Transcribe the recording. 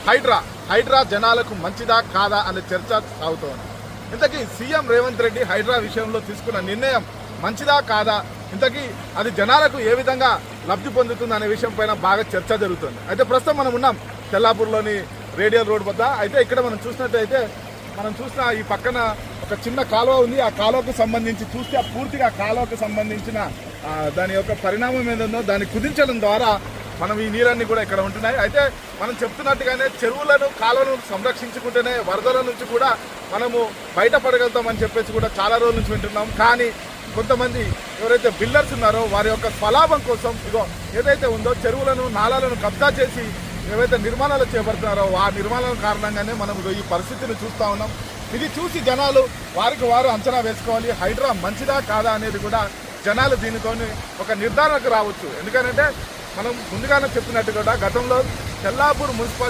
హైడ్రా జనాలకు మంచిదా కాదా అనే చర్చ సాగుతోంది. ఇంతకీ సీఎం రేవంత్ రెడ్డి హైడ్రా విషయంలో తీసుకున్న నిర్ణయం మంచిదా కాదా, ఇంతకీ అది జనాలకు ఏ విధంగా లబ్ధి పొందుతుంది అనే విషయం పైన బాగా చర్చ జరుగుతుంది. అయితే ప్రస్తుతం మనం ఉన్నాం తెల్లాపూర్లోని రేడియల్ రోడ్ వద్ద. అయితే ఇక్కడ మనం చూసినట్టయితే చూసిన ఈ పక్కన ఒక చిన్న కాలువ ఉంది. ఆ కాలువకు సంబంధించి చూస్తే పూర్తిగా కాలువకు సంబంధించిన దాని యొక్క పరిణామం ఏదో దాన్ని కుదించడం ద్వారా మనం ఈ నీరన్నీ కూడా ఇక్కడ ఉంటున్నాయి. అయితే మనం చెప్తున్నట్టుగానే చెరువులను కాలువలను సంరక్షించుకుంటేనే వరదల నుంచి కూడా మనము బయటపడగలుగుతామని చెప్పేసి కూడా చాలా రోజుల నుంచి వింటున్నాం. కానీ కొంతమంది ఎవరైతే బిల్డర్స్ ఉన్నారో వారి యొక్క స్వలాభం కోసం ఏదైతే ఉందో చెరువులను నాలాలను కబ్జా చేసి ఏవైతే నిర్మాణాలు చేపడుతున్నారో ఆ నిర్మాణాల కారణంగానే మనం ఈ పరిస్థితిని చూస్తూ ఉన్నాం. ఇది చూసి జనాలు వారికి వారు అంచనా వేసుకోవాలి. హైడ్రా మంచిదా కాదా అనేది కూడా జనాలు దీనితో ఒక నిర్ధారణకు రావచ్చు. ఎందుకంటే మనం ముందుగానే చెప్పినట్టు కూడా గతంలో తెల్లాపూర్ మున్సిపల్